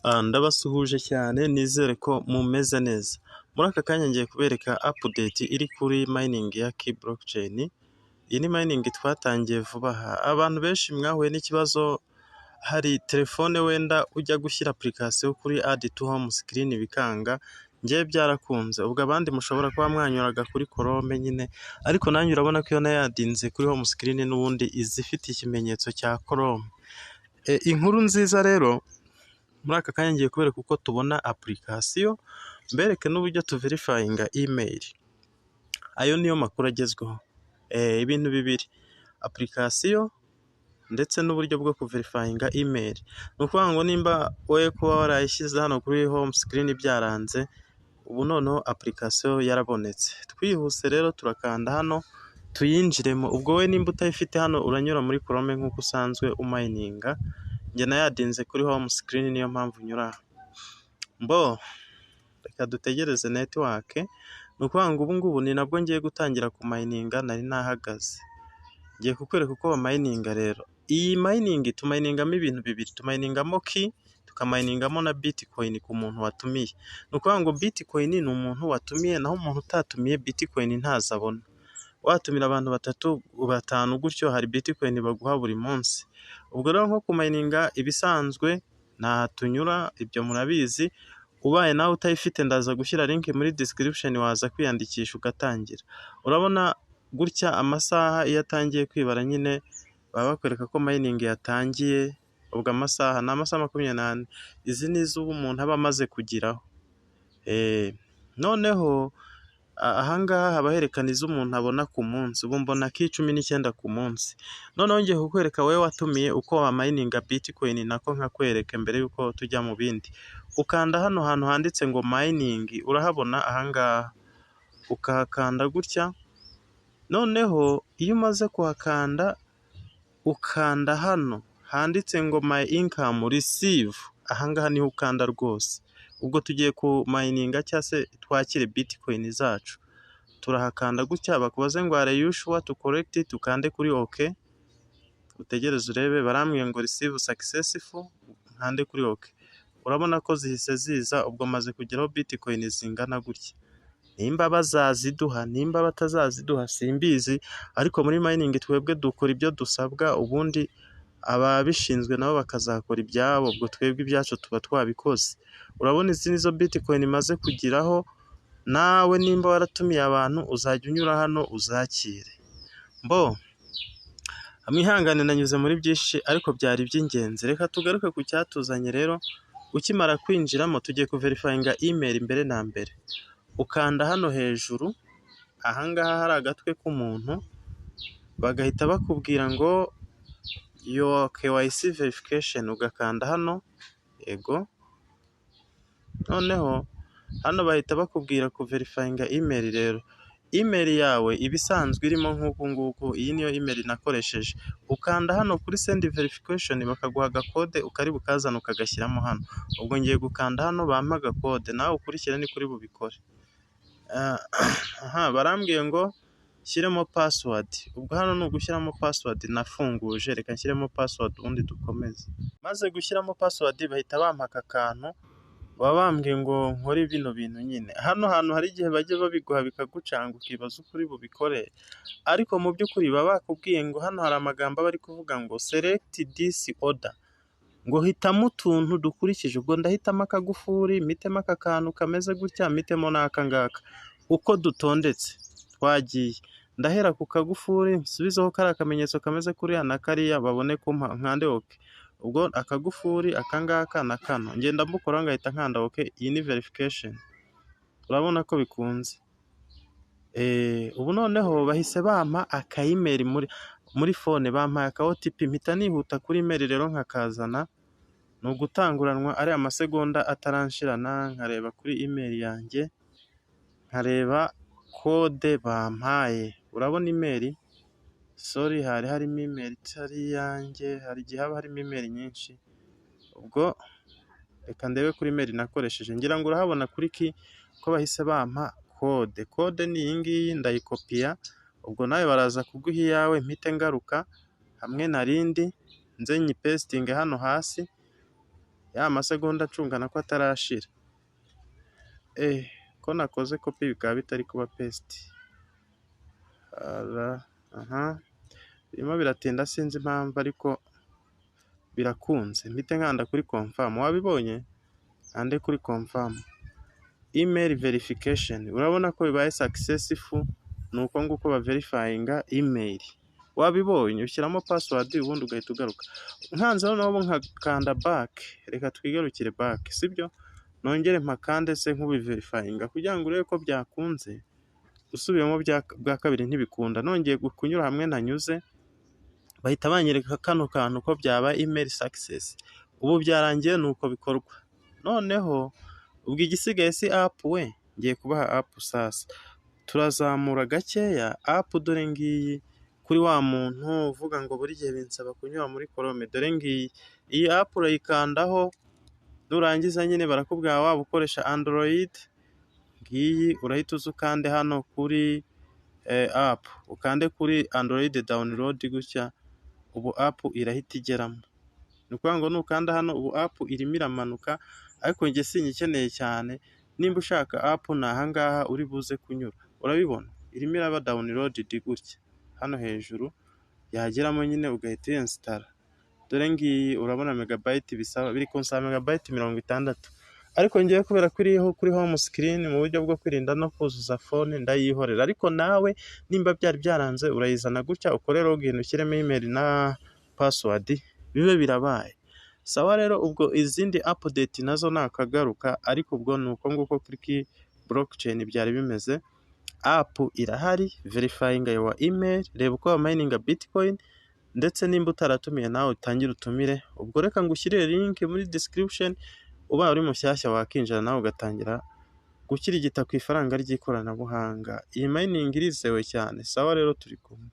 Ndabasuhuje cyane nizere ko mumeze neza. Muri aka kanya ngiye kubereka update iri kuri mining ya Key Blockchain. Iyi ni mining twatangiye vuba aha. Abantu benshi mwahuye n'ikibazo, hari telefone wenda ujya gushyira application kuri add to home screen bikanga, njye byarakunze. Ubwo abandi mushobora kuba mwanyuraga kuri Chrome nyine, ariko nanjye urabona ko iyo nayadinze kuri home screen n'ubundi izifite ikimenyetso cya Chrome. Inkuru nziza rero, muri aka kanya ngiye kubereka uko tubona application, mbereke n'uburyo tuverifyinga email. Ayo niyo makuru agezweho. Ibintu bibiri, application ndetse n'uburyo bwo kuverifyinga email. Ni ukuvuga ngo nimba wowe kuba warayishyize hano kuri home screen byaranze, ubu noneho application yarabonetse. Twihuse rero turakanda hano tuyinjiremo. Ubwo we nimba utayifite hano uranyura muri Chrome nk'uko usanzwe umayininga. Njye nayadinze kuri home screen niyo mpamvu nyura. Reka dutegereze network. Ni ukuvuga ngo ubu ngubu ni nabwo ngiye gutangira kumayininga, nari nahagaze. Ngiye kukwereka uko bamayininga rero. Iyi mining tumayiningamo ibintu bibiri, tumayiningamo key, tukamayiningamo na Bitcoin ku muntu watumiye. Ni ukuvuga ngo Bitcoin ni umuntu watumiye, naho umuntu utatumiye Bitcoin ntazabona. Watumira abantu 3, 5 gutyo, hari Bitcoin baguha buri munsi. Ubwo rero nko kumayininga ibisanzwe nta tunyura, ibyo murabizi. Ubaye nawe utayifite ndaza gushyira link muri description, waza kwiyandikisha ugatangira. Urabona gutya amasaha iyo atangiye kwibara nyine baba bakwereka ko mining yatangiye. Ubwo amasaha ni amasaha 24. Izi ni iz'ubu umuntu aba amaze kugiraho. Noneho ahangaha haba herekana iz'umuntu abona ku munsi. Ubu mbona ko 19 ku munsi. Noneho ngiye kukwereka wowe watumiye uko wamayininga Bitcoin, nako nkakwereka mbere yuko tujya mu bindi. Ukanda hano hantu handitse ngo mining, urahabona ahangaha. Ukahakanda gutya. Noneho iyo umaze kuhakanda, ukanda hano handitse ngo my income receive. Ahangaha niho ukanda rwose. Ubwo tugiye ku mininga cyangwa se twakire Bitcoin zacu. Turahakanda gutya, bakubaze ngo are you sure to correct it, ukande kuri OK. Utegereze urebe, barambwiye ngo receive successful, nkande kuri OK. Urabona ko zihise ziza. Ubwo maze kugeraho Bitcoin zingana gutya. Nimba bazaziduha, nimba batazaziduha simbizi, ariko muri mining twebwe dukora ibyo dusabwa, ubundi ababishinzwe nabo bakazakora ibyabo. Ubwo twebwe ibyacu tuba twabikoze. Urabona izi nizo Bitcoin maze kugiraho. Nawe nimba waratumiye abantu uzajya unyura hano uzakire. Mwihangane nanyuze muri byinshi ariko byari iby'ingenzi. Reka tugaruke ku cyatuzanye rero. Ukimara kwinjiramo tugiye kuverifyinga email mbere na mbere. Ukanda hano hejuru, ahangaha hari agatwe k'umuntu, bagahita bakubwira ngo your KYC verification, ugakanda hano. Yego. Noneho hano bahita bakubwira kuverifyinga email rero. Email yawe ibisanzwe irimo nk'uku nguku, iyi niyo email nakoresheje. Ukanda hano kuri send verification, bakaguha agakode ukari bukazana ukagashyiramo hano. Ubwo ngiye gukanda hano bampa agakode, nawe ukurikire ni kuri bubikore. Barambwiye ngo shyiremo password. Ubwo hano ni ugushyiramo password nafunguje. Reka nshyiremo password ubundi dukomeze. Maze gushyiramo password bahita bampa aka kantu. Baba bambwiye ngo nkore bino bintu nyine. Hano hantu hari igihe bajya babiguha bikagucanga ukibaza ukuri bubikore, ariko mu by'ukuri baba bakubwiye ngo hano hari amagambo bari kuvuga ngo select this order, ngo hitamo utuntu dukurikije. Ubwo ndahitamo akagufuri, mitemo aka kantu kameze gutya, mitemo n'aka ngaka. Uko dutondetse twagiye. Ndahera ku kagufuri, nsubizeho kari akamenyetso kameze kuriya na kariya, babone kumpa nkande OK. Ubwo akagufuri akangaka na kano ngenda mbukora ngahita nkanda OK. Iyi ni verification. Urabona ko bikunze. Ubu noneho bahise bampa aka email muri phone, bampaye aka OTP. Mpita nihuta kuri email rero nkakazana. Ni ugutanguranwa ari amasegonda ataranshirana. Nkareba kuri email yanjye, nkareba kode bampaye. Urabona email, sorry, hari harimo email itari yanjye, hari igihe haba harimo email nyinshi. Ubwo reka ndebe kuri email nakoresheje. Ngira ngo urahabona kuri ki ko bahise bampa kode. Kode ni iyi ngiyi, ndayikopiya. Ubwo nawe baraza kuguha iyawe, mpite ngaruka hamwe na rindi nze nyipestinge hano hasi. ya masegonda ncungana ko atarashira. Ko nakoze kopi bikaba bitari kuba paste. Birimo biratinda sinzi impamvu ariko birakunze. Mpite nkanda kuri confirm. Wabibonye? Ande kuri confirm. Email verification. Urabona ko bibaye successful. Nuko nguko ba verifyinga email. Wabibonye ushyiramo password ubundi ugahita ugaruka. Nkanze noneho nkakanda back. Reka twigarukire back, sibyo? Nongere mpakande se nk'ubiverifyinga kugira ngo urebe ko byakunze. Usubiyemo bwa kabiri ntibikunda. Nongeye kunyura hamwe nanyuze bahita banyereka kano kantu ko byaba email success. Ubu byarangiye nuko bikorwa. Noneho ubwo igisigaye si app we, ngiye kubaha app sasa. Turazamura gakeya app dore ngiyi kuri wa muntu uvuga ngo buri gihe binsaba kunyura muri Chrome. Dore ngiyi, iyi app urayikandaho, nurangiza nyine barakubwira waba ukoresha Android, ngiyi urahita uzukande hano kuri app, ukande kuri Android download gutya, ubu app irahita igeramo. Nukuvuga ngo nukanda hano ubu app irimo iramanuka, ariko njye sinyikeneye cyane. Nimba ushaka app ni ahangaha uri buze kunyura. Urabibona irimo iraba downloaded gutya hano hejuru, yageramo nyine ugahita install. Dore ngiyi urabona megabyte bisaba, biri kunsaba megabyte 60. Ariko ngiye kubera kuriho kuri home screen mu buryo bwo kwirinda no kuzuza phone ndayihorera. Ariko nawe nimba byari byaranze urayizana gutya, ukore login, ushyiremo email na password, bibe birabaye. Sawa rero ubwo izindi update nazo nakagaruka, ariko ubwo nuko nguko kuri blockchain byari bimeze. App irahari, verifying your email, reba uko mining Bitcoin, ndetse nimba utaratumiye nawe utangira utumire. Ubwo reka ngushyirire link muri description, uba uri mushyashya wakinjira nawe ugatangira gukirigita ku ifaranga ry'ikoranabuhanga. Iyi mining irizewe cyane. Sawa rero turi kumwe.